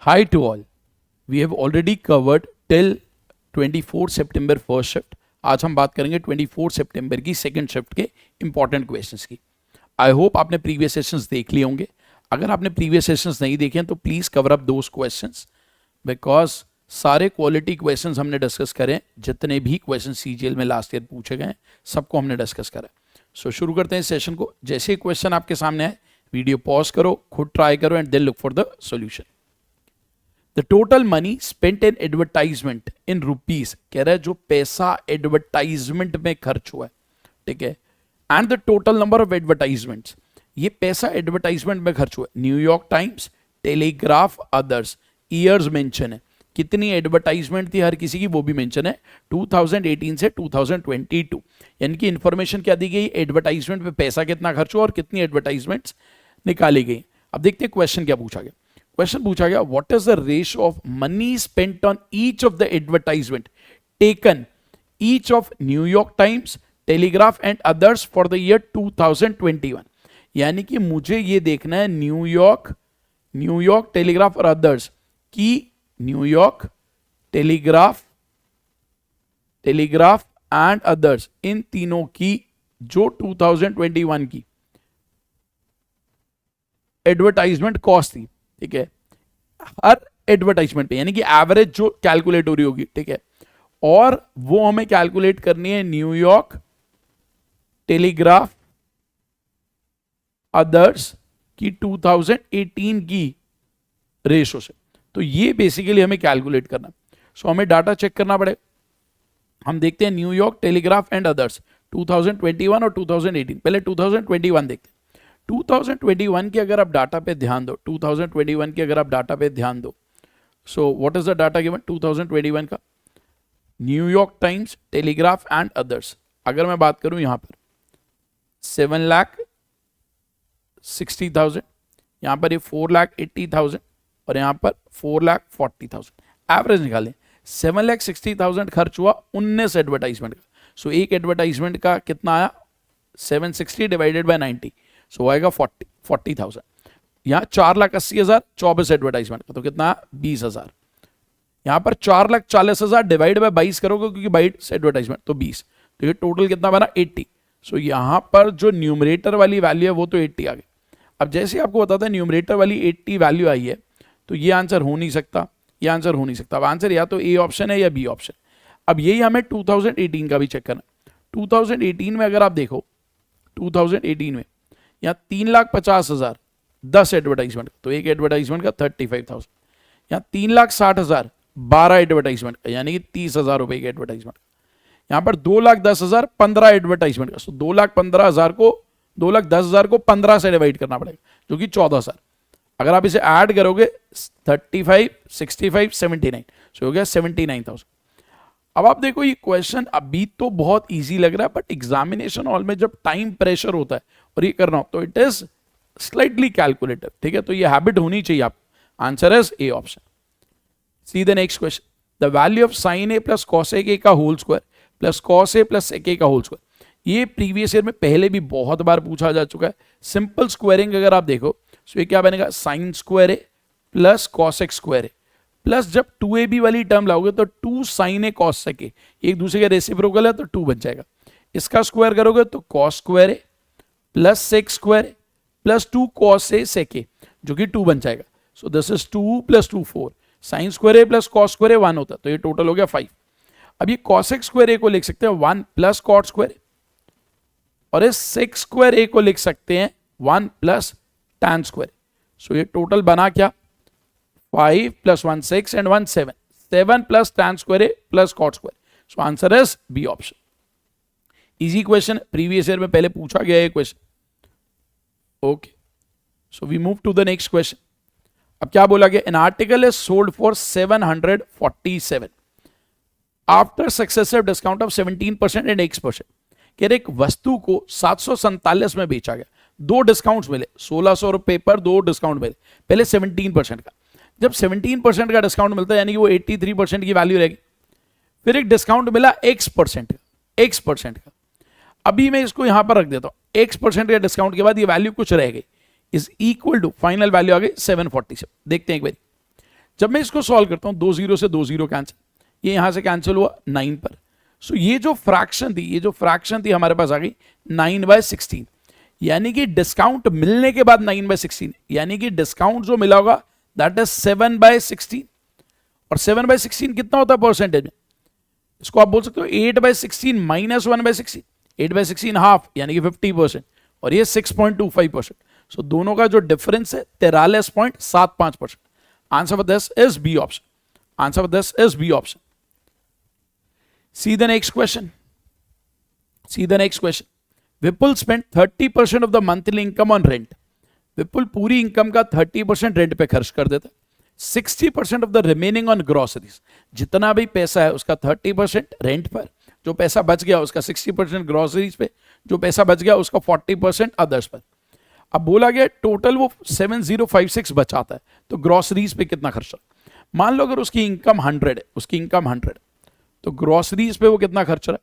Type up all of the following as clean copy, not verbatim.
Hi to all. We have already covered till 24 September first shift. आज हम बात करेंगे 24 सितंबर की सेकंड शिफ्ट के इंपॉर्टेंट क्वेश्चंस की. आई होप आपने प्रीवियस सेशंस देख लिए होंगे. अगर आपने प्रीवियस सेशंस नहीं देखे हैं तो please cover up those questions, because सारे क्वालिटी क्वेश्चंस हमने डिस्कस करें. जितने भी क्वेश्चन सीजीएल में लास्ट ईयर पूछे गए सबको हमने डिस्कस करा. सो शुरू करते हैं सेशन को. जैसे क्वेश्चन आपके सामने है, वीडियो पॉज करो, खुद ट्राई करो and then look for the solution. The total money spent in advertisement in rupees, कह रहा है जो पैसा एडवर्टाइजमेंट में खर्च हुआ है, ठीक है, and the total number of advertisements, ये पैसा एडवर्टाइजमेंट में खर्च हुआ है. New York times, telegraph, others, years mention है, कितनी एडवर्टाइजमेंट थी हर किसी की वो भी मेंशन है. 2018 से 2022, यानी कि इंफॉर्मेशन क्या दी गई, एडवर्टाइजमेंट पे पैसा कितना खर्च हुआ और कितनी एडवर्टाइजमेंट्स निकाली गई. अब देखते हैं क्वेश्चन क्या पूछा गया. क्वेश्चन पूछा गया what is the ratio of money spent on each of the advertisement taken each of New York times, telegraph and others for the year 2021. यानी कि मुझे ये देखना है न्यूयॉर्क, टेलीग्राफ और अदर्स की, न्यूयॉर्क, टेलीग्राफ एंड अदर्स, इन तीनों की जो 2021 की एडवर्टाइजमेंट कॉस्ट थी, ठीक है, हर एडवर्टाइजमेंट पे, यानी कि एवरेज जो कैलकुलेट हो रही होगी, ठीक है, और वो हमें कैलकुलेट करनी है न्यूयॉर्क, टेलीग्राफ, अदर्स की 2018 की रेशो से. तो ये बेसिकली हमें कैलकुलेट करना. सो हमें डाटा चेक करना पड़ेगा. हम देखते हैं न्यूयॉर्क, टेलीग्राफ एंड अदर्स 2021 और 2018. पहले 2021 देखते हैं. 2021 के अगर आप डाटा पे ध्यान दो, 2021 के अगर आप डाटा पे ध्यान दो, so what is the data given 2021 का, New York times, telegraph and others. अगर मैं बात करूं यहां पर 7,60,000, यहां पर ये 4,80,000 और यहां पर 4,40,000. एवरेज निकालें. 7,60,000 खर्च हुआ 19 एडवर्टाइजमेंट का. सो एक एडवर्टाइजमेंट का कितना आया, 760 डिवाइडेड बाय 90, सो आएगा 40,000. यहाँ 4,80,000 24 एडवर्टाइजमेंट का, तो कितना 20,000. यहाँ पर 4,40,000 डिवाइड बाय 22 करोगे क्योंकि 22 एडवर्टाइजमेंट तो 20, तो ये टोटल कितना बना 80. सो यहाँ पर जो न्यूमरेटर वाली वैल्यू है वो तो 80 आ गई. अब जैसे आपको बताता है न्यूमरेटर वाली 80 वैल्यू आई है, तो ये आंसर हो नहीं सकता, ये आंसर हो नहीं सकता. अब आंसर या तो ए ऑप्शन है या बी ऑप्शन. अब यही हमें 2018 का भी चेक करना. 2018 में अगर आप देखो, 2018 में यहाँ 3,50,000 10 एडवर्टाइजमेंट, तो एक एडवर्टाइजमेंट का 35,000. यहाँ 3,60,000 12 एडवर्टाइजमेंट का, यानी कि 30,000 रुपए की एडवर्टाइजमेंट. यहाँ पर 2,10,000 15 एडवर्टाइजमेंट का, तो 2,15,000 को 2,10,000 को 15 से डिवाइड करना पड़ेगा, जो कि 14,000. अगर आप इसे ऐड करोगे 35, 65, 79, सो हो गया 79,000. अब आप देखो ये क्वेश्चन अभी तो बहुत इजी लग रहा है, बट एग्जामिनेशन हॉल में जब टाइम प्रेशर होता है और ये करना हो तो इट इज स्लाइटली कैलकुलेटिव, ठीक है. तो ये हैबिट होनी चाहिए आप. Answer is A option. See the next question. The value of sine A plus cos A का whole square plus cos A plus sec A का होल स्क्वायर. ये प्रीवियस ईयर में पहले भी बहुत बार पूछा जा चुका है. सिंपल स्क्वायरिंग अगर आप देखो, सो ये क्या बनेगा, sign square A plus cos x square A plus जब 2ab वाली टर्म लाओगे तो 2 साइन ए कॉस सेक ए, एक दूसरे का रेसिप्रोकल है तो 2 बन जाएगा. इसका स्क्वायर करोगे तो cos square A plus sec square A plus 2 cos A sec A, जो कि 2 बन जाएगा. So this is 2 plus 2 4. Sine square A plus cos square A 1 होता है, तो ये टोटल हो गया 5. अब ये कॉस एक्स स्क्वायर ए को लिख सकते हैं 1 प्लस कॉट स्क्वायर ए, और इस सेक स्क्वायर ए को लिख सकते हैं 1 प्लस टैन स्क्वायर. सो ये टोटल बना क्या, 5 plus 1 6 and 1 7. 7 plus tan square a plus cot square. So answer is B option. Easy question. Previous year में पहले पूछा गया है question. Okay. So we move to the next question. अब क्या बोला गया, an article is sold for 747 after successive discount of 17% and X%. कह रहे एक वस्तु को 747 में बेचा गया, दो डिस्काउंट्स मिले, 1,600 रुपए पर दो डिस्काउंट मिले. पहले 17% का, जब 17% का डिस्काउंट मिलता है यानी कि वो 83% की वैल्यू रहेगी. फिर एक डिस्काउंट मिला X% का. अभी मैं इसको यहां पर रख देता हूं. X% का डिस्काउंट के बाद ये वैल्यू कुछ रह गई, is equal to final value आ गई 747. देखते हैं एक बार. जब मैं इसको सॉल्व करता हूं 2 0 से 2 0 कैंसिल, ये यहां से कैंसिल हुआ 9 पर। सो ये जो फ्रैक्शन थी हमारे पास आ गई 9/16, यानी कि डिस्काउंट मिलने के बाद 9/16, यानी कि डिस्काउंट जो मिला होगा दैट इज 7/16। और 7/16 कितना होता है परसेंटेज में? इसको आप बोल सकते हो 8/16 माइनस 1/16, 8/16 हाफ यानी कि 50%, और ये 6.25%। सो दोनों का जो डिफरेंस है 43.75%। Answer for this is B option. Answer for this is B option. See the next question. See the next question. Vipul spent 30% of the monthly income on rent. Vipul पूरी income का 30% rent पे खर्च कर देता है। 60% of the remaining on groceries. जितना भी पैसा है उसका 30% रेंट पर, जो पैसा बच गया उसका 60% ग्रोसरीज पे, जो पैसा बच गया उसका 40% अदर्स पर। अब बोला गया टोटल वो 7056 बचाता है, तो ग्रोसरीज पे कितना खर्चा? मान लो अगर उसकी इनकम 100 है, उसकी इनकम 100, तो ग्रोसरीज पे वो कितना खर्च रहा है?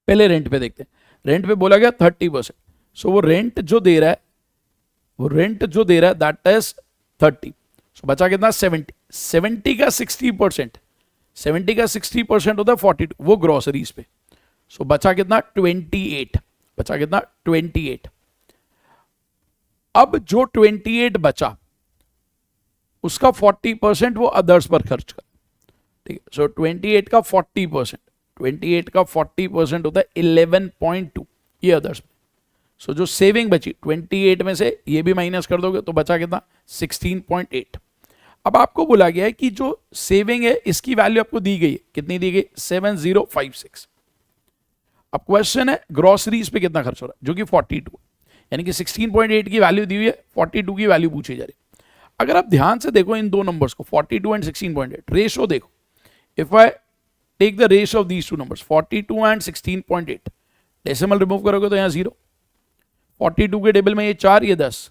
पहले रेंट पे देखते हैं। रेंट पे बोला गया 30%, सो वो रेंट जो दे रहा है दैट इज 30, सो बचा कितना? 70। 70 का 60%, 70 का 60% होता है 42, वो ग्रोसरीज पे। सो बचा कितना? 28। बचा कितना? 28। अब जो 28 बचा उसका 40% वो अदर्स पर खर्च कर, ठीक है। सो 28 का 40%, 28 का 40% होता है 11.2, ये अदर्स। सो जो सेविंग बची 28 में से ये भी माइनस कर दोगे तो बचा कितना? 16.8। अब आपको बोला गया है कि जो सेविंग है इसकी वैल्यू आपको दी गई है, कितनी दी गई? 7056। अब क्वेश्चन है ग्रोसरीज पे कितना खर्च हो रहा है, जो कि 42, यानी कि 16.8 की वैल्यू दी हुई है, 42 की वैल्यू पूछी जा रही है। अगर आप ध्यान से देखो इन दो नंबर्स को, 42 एंड 16.8, रेशो देखो। If I take the ratio of these two numbers, 42 and 16.8, decimal remove करोगे तो यहाँ 0, 42 के टेबल में ये 4, ये 10,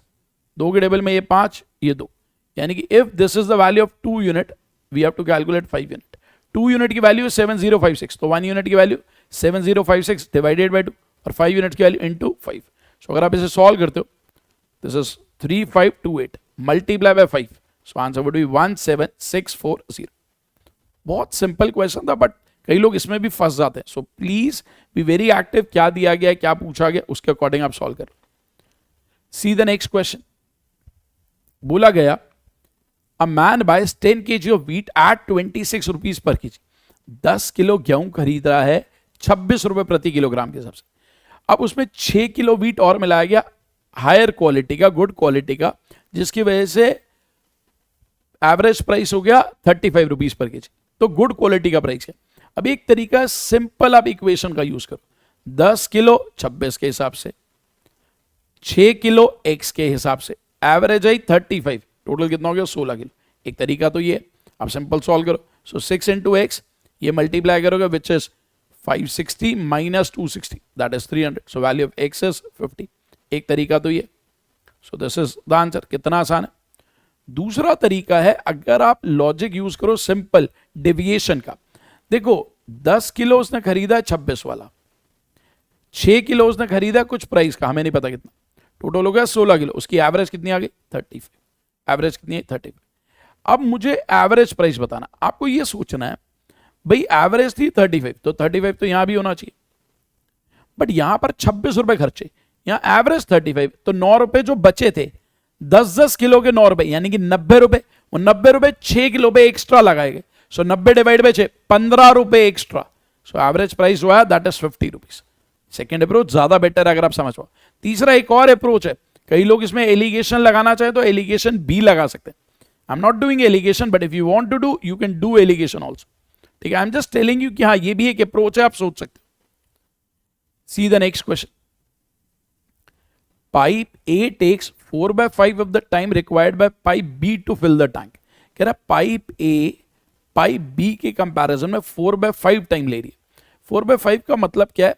2 के टेबल में ये 5, ये 2, यानी कि if this is the value of 2 unit, we have to calculate 5 unit. 2 unit की वैल्यू 7056, तो 1 यूनिट की वैल्यू 7056 डिवाइडेड बाय 2, और 5 यूनिट की वैल्यू इनटू 5। सो अगर आप इसे सॉल्व करते हो, this is 3528 multiply by 5, so answer would be 17640। बहुत सिंपल क्वेश्चन था, बट कई लोग इसमें भी फंस जाते हैं। So please be very active, क्या दिया गया है, क्या पूछा गया, उसके अकॉर्डिंग आप सॉल्व करो। See the next question. बोला गया a man buys 10 kg of wheat at 26 rupees per kg। 10 kilo गेहूं खरीद रहा है 26 रुपए प्रति किलोग्राम के हिसाब से। अब उसमें 6 किलो व्हीट और मिलाया गया हायर क्वालिटी का, गुड क्वालिटी का, जिसकी वजह से एवरेज प्राइस हो गया 35 रुपीज पर kg। तो गुड क्वालिटी का प्राइस है। अब एक तरीका सिंपल, आप इक्वेशन का यूज करो, 10 किलो 26 के हिसाब से, 6 किलो x के हिसाब से, एवरेज आई 35, टोटल कितना हो गया 16 किलो। एक तरीका तो ये, आप सिंपल सॉल्व करो। सो 6 इंटू एक्स, ये मल्टीप्लाई करोगे which is 560 minus 260 that is 300, so value of x is 50। एक तरीका तो ये। सो दिस इज द आंसर। कितना आसान है। दूसरा तरीका है, अगर आप लॉजिक यूज करो सिंपल डेविएशन का। देखो 10 किलो उसने खरीदा है 26 वाला, 6 किलो उसने खरीदा कुछ प्राइस का, हमें नहीं पता कितना, टोटल हो गया 16 किलो। उसकी एवरेज कितनी आ गई 35, एवरेज कितनी है 35। अब मुझे एवरेज प्राइस बताना। आपको ये सोचना है भाई एवरेज थी 35, तो 35 तो यहां भी होना चाहिए, बट यहां पर 26 रुपए खर्चे, यहां एवरेज 35, तो 9 रुपए जो बचे थे 10-10 किलो के 9 रुपए, यानी कि 90 रुपए, वो 90 रुपए 6 किलो पे एक्स्ट्रा लगाए गए। सो 90 डिवाइड बाय 6, 15 रुपए एक्स्ट्रा। सो एवरेज प्राइस हुआ that is 50 rupees. Second approach ज्यादा बेटर है अगर आप समझ पाओ। तीसरा एक और अप्रोच है, कई लोग इसमें एलिगेशन लगाना चाहे तो एलिगेशन भी लगा सकते हैं। I am not doing allegation, but if you want to do you can do allegation also, ठीक है। I am just telling you कि हाँ ये भी एक अप्रोच है, आप सोच सकते हो। सी the next question. Pipe A takes 4/5 of the time required by pipe B to fill the tank। कह रहा पाइप A पाइप B के कंपैरिजन में 4/5 टाइम ले रही है। 4/5 का मतलब क्या है,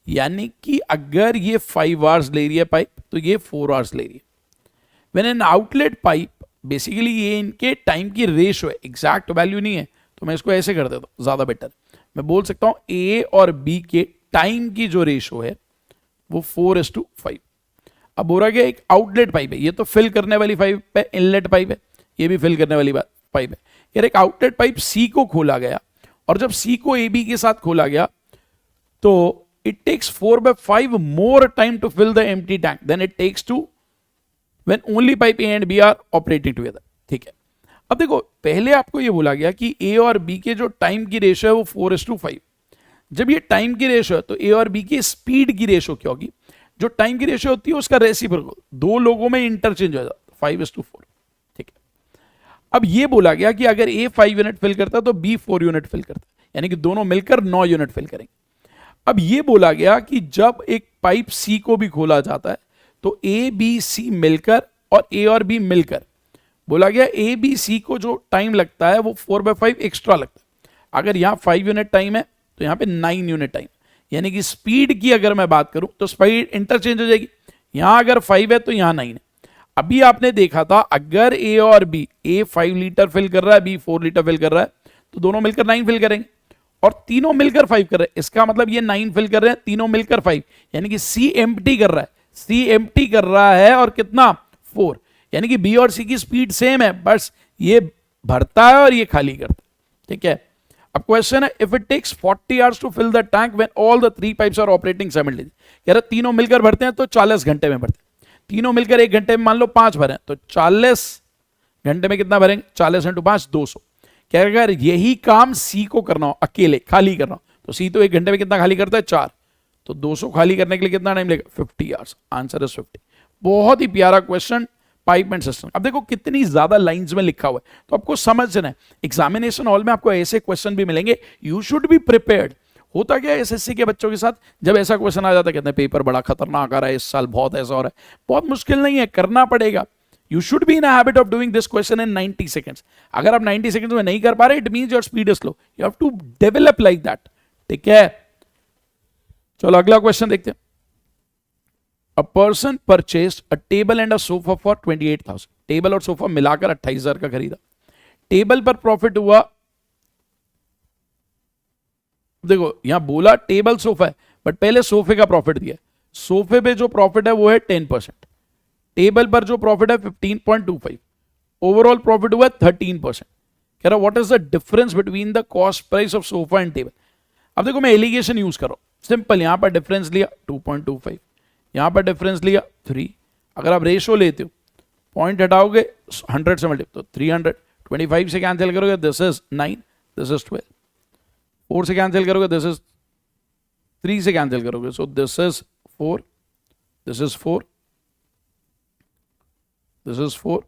यानी कि अगर ये 5 आवर्स ले रही है पाइप, तो ये 4 आवर्स ले रही है। When an outlet pipe, basically ये इनके टाइम की रेशो है, एग्जैक्ट वैल्यू नहीं है, तो मैं इसको ऐसे कर देता हूं ज्यादा बेटर। मैं बोल सकता हूं A और B के टाइम की जो रेशो है वो 4:5। अब हो रहा गया एक आउटलेट पाइप है, ये तो फिल करने वाली पाइप है, इनलेट पाइप है, ये भी फिल करने वाली बात पाइप है यार, एक आउटलेट पाइप सी को खोला गया और जब सी को ए बी के साथ खोला गया तो it takes 4/5 more time to fill the empty tank than it takes to when only pipe A and B are operating together. ठीक है, अब देखो पहले आपको ये बोला गया कि A और B के जो टाइम की रेशियो है वो 4:5. जब ये टाइम की रेशियो है तो A और B की स्पीड की रेशियो क्या होगी? जो टाइम की रेशियो होती है उसका रेसिप्रोकल, दो लोगों में इंटरचेंज हो जाता है 5:4. ठीक है, अब ये बोला गया कि अगर A 5 यूनिट फिल करता है तो B 4 यूनिट फिल करता है, यानी कि दोनों मिलकर 9 यूनिट फिल करेंगे. अब ये बोला गया कि जब एक पाइप सी को भी खोला जाता है तो ए बी सी मिलकर और ए और बी मिलकर, बोला गया ए बी सी को जो टाइम लगता है वो 4/5 एक्स्ट्रा लगता है. अगर यहाँ 5 यूनिट टाइम है तो यहाँ पे 9 यूनिट टाइम, यानी कि स्पीड की अगर मैं बात करूं तो स्पीड इंटरचेंज हो जाएगी. यहाँ अगर 5 है तो यहाँ 9 है. अभी आपने देखा था अगर ए और बी, ए 5 लीटर फिल कर रहा है, बी 4 लीटर फिल कर रहा है, तो दोनों मिलकर 9 फिल करेंगे और तीनों मिलकर 5 कर रहे हैं. इसका मतलब ये 9 फिल कर रहे हैं, तीनों मिलकर 5, यानी कि सी एम्प्टी कर रहा है, सी एम्प्टी कर रहा है और कितना 4, यानी कि बी और सी की स्पीड सेम है, बस ये भरता है और ये खाली करता है. ठीक है, अब क्वेश्चन है if it takes 40 hours to fill the tank when all the 3 pipes are operating simultaneously. कह रहा तीनों मिलकर भरते हैं तो 40 घंटे में भरते हैं, तीनों मिलकर 1 घंटे में मान लो 5 भरें तो 40 घंटे में कितना भरेंगे? 40 × 5 200. क्या अगर यही काम सी को करना हो, अकेले खाली करना हो, तो सी तो 1 घंटे में कितना खाली करता है? 4. तो 200 खाली करने के लिए कितना टाइम लगेगा? 50 आवर्स. Answer is 50. बहुत ही प्यारा क्वेश्चन, पाइप एंड सिस्टम. अब देखो कितनी ज्यादा लाइंस में लिखा हुआ है, तो आपको समझना है. एग्जामिनेशन हॉल में आपको ऐसे क्वेश्चन भी मिलेंगे, यू शुड बी प्रिपेयर्ड. होता क्या है एसएससी के बच्चों के साथ, जब ऐसा क्वेश्चन आ जाता है कहते हैं पेपर बड़ा खतरनाक आ रहा है इस साल, बहुत ऐसा हो रहा है. बहुत मुश्किल नहीं है, करना पड़ेगा. You should be in a habit of doing this question in 90 seconds. अगर आप 90 seconds में नहीं कर पा रहे, it means your speed is slow. You have to develop like that. ठीक है, चलो अगला क्वेश्चन देखते हैं. A person purchased a table and a sofa for 28,000. Table और सोफा मिलाकर 28,000 का खरीदा. टेबल पर प्रॉफिट हुआ, देखो यहां बोला टेबल सोफा है, बट पहले सोफे का प्रॉफिट दिया. सोफे पे जो प्रॉफिट है वो है 10%, टेबल पर जो प्रॉफिट है 15.25, ओवरऑल प्रॉफिट हुआ 13%. कह रहा what is the difference between the cost price of sofa and table. अब देखो मैं एलिगेशन यूज कर रहा हूं, सिंपल. यहां पर डिफरेंस लिया 2.25, यहां पर डिफरेंस लिया 3. अगर आप रेशो लेते हो, पॉइंट हटाओगे 100 से मल्टीप्लाई तो 300, 25 से कैंसिल करोगे दिस इज 9, दिस इज 12, 4 से कैंसिल करोगे दिस इज 3 से कैंसिल करोगे, सो this is 4, this is 4, this is 4,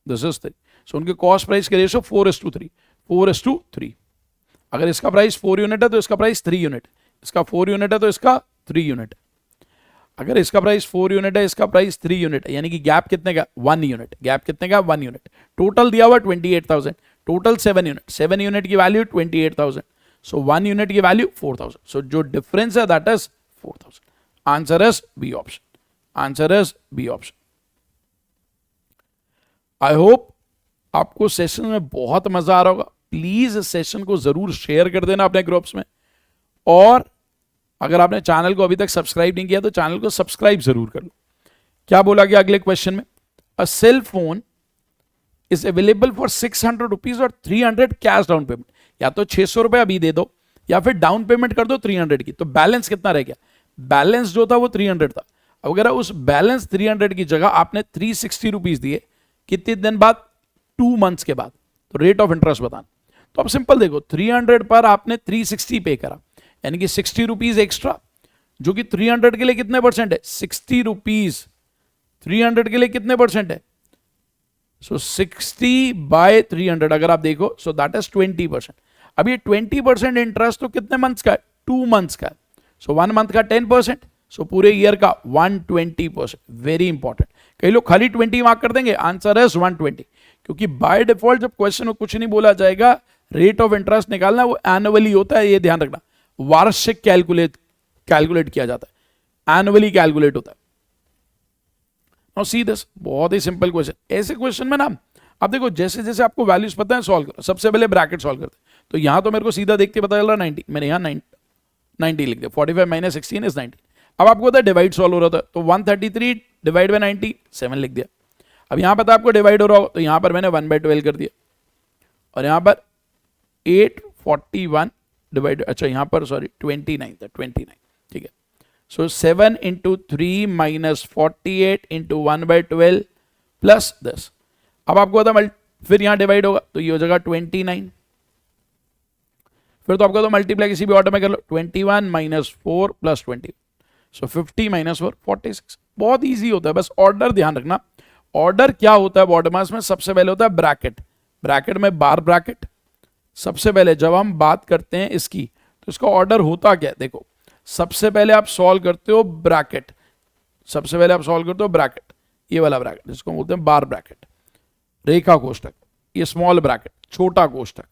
this is 3. So उनके कॉस्ट प्राइस के रेशियो 4:3, 4:3. अगर इसका प्राइस 4 यूनिट है तो इसका प्राइस 3 यूनिट, इसका 4 यूनिट है तो इसका 3 यूनिट. अगर इसका प्राइस 4 यूनिट है, इसका प्राइस 3 यूनिट है, यानी कि गैप कितने का? 1 यूनिट. गैप कितने का? 1 यूनिट. टोटल दिया हुआ 28,000, टोटल 7 यूनिट, 7 यूनिट की वैल्यू 28,000, सो 1 यूनिट की वैल्यू 4,000. सो जो डिफरेंस है that is 4,000. Answer is B option. Answer is B option. I hope आपको सेशन में बहुत मजा आ रहा होगा. प्लीज इस सेशन को जरूर शेयर कर देना अपने ग्रुप्स में, और अगर आपने चैनल को अभी तक सब्सक्राइब नहीं किया तो चैनल को सब्सक्राइब जरूर कर लो. क्या बोला गया अगले क्वेश्चन में? A cell phone is available for 600 rupees और 300 कैश डाउन पेमेंट. या तो 600 रुपए अभी दे दो या फिर डाउन पेमेंट कर दो 300 की. तो बैलेंस कितना रह गया? बैलेंस जो था वो 300 था. अगर उस बैलेंस 300 की जगह आपने 360 रुपीज दिए, कितने दिन बाद? 2 मंथ्स के बाद. तो रेट ऑफ इंटरेस्ट बताना. तो अब सिंपल देखो, 300 पर आपने 360 पे करा, यानी कि 60 रुपीज एक्स्ट्रा, जो कि 300 के लिए कितने परसेंट है? 60 रुपीज 300 के लिए कितने परसेंट है? सो 60/300 अगर आप देखो, सो दैट इज 20%. अब ये 20% इंटरेस्ट तो कितने मंथ्स का है? 2 मंथ्स का है. सो 1 मंथ का 10%, सो पूरे ईयर का 120%. Very important. कई लोग खाली 20 मार्क कर देंगे, आंसर है 120, क्योंकि बाय डिफॉल्ट जब क्वेश्चन में कुछ नहीं बोला जाएगा, रेट ऑफ इंटरेस्ट निकालना वो एनुअली होता है, ये ध्यान रखना. वार्षिक कैलकुलेट किया जाता है, एनुअली कैलकुलेट होता है. नाउ सी दिस, बहुत ही सिंपल क्वेश्चन. ऐसे क्वेश्चन में ना अब देखो जैसे जैसे आपको वैल्यूज पता है सॉल्व करो. सबसे पहले ब्रैकेट सॉल्व करते हैं. तो यहां तो मेरे को सीधा देखते पता चल रहा 90, मैंने यहां 90 लिख दिया. 45 - 16 इज 90. अब आपको पता है डिवाइड सॉल्व हो रहा था, तो 133 डिवाइड बाय 90 7 लिख दिया. अब यहां पता आपको डिवाइड हो रहा हो, तो यहां पर मैंने 1/12 कर दिया. और यहाँ पर 841 डिवाइड, अच्छा यहाँ पर सॉरी 29 था, 29, ठीक है। सो 7 इंटू 3 माइनस 48 इंटू 1/12 प्लस 10। अब आपको पता फिर यहाँ डिवाइड होगा तो ये हो जाएगा 29, फिर तो आपको तो मल्टीप्लाई किसी भी ऑर्डर में कर लो, 21 माइनस 4 प्लस 20, सो 50 माइनस 4 46। बहुत ईजी होता है, बस ऑर्डर ध्यान रखना। ऑर्डर क्या होता है बॉर्डर मास में, सबसे पहले होता है ब्रैकेट, ब्रैकेट में बार ब्रैकेट। सबसे पहले जब हम बात करते हैं इसकी तो इसका ऑर्डर होता क्या है, देखो सबसे पहले आप सॉल्व करते हो ब्रैकेट, सबसे पहले आप सॉल्व करते हो ब्रैकेट, ये वाला ब्रैकेट जिसको बोलते हैं बार ब्रैकेट, रेखा कोष्टक, ये स्मॉल ब्रैकेट छोटा कोष्टक,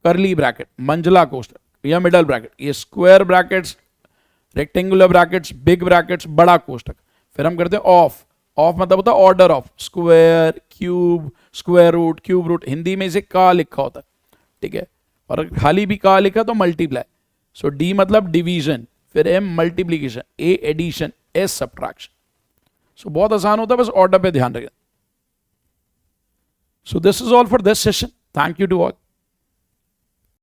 करली ब्रैकेट मंझला कोष्टक, या मिडल ब्रैकेट, ये square brackets, rectangular brackets, big brackets, बड़ा कोष्टक। फिर हम करते हैं ऑफ, ऑफ मतलब होता है order of, square, cube, square root, cube root, Hindi में इसे का लिखा होता है, ठीक है। और खाली भी का लिखा तो मल्टीप्लाई, सो डी मतलब डिवीजन, फिर M multiplication, A addition, S subtraction. So बहुत आसान होता है, बस ऑर्डर पे ध्यान रखें। So this is all for this session, thank you to all.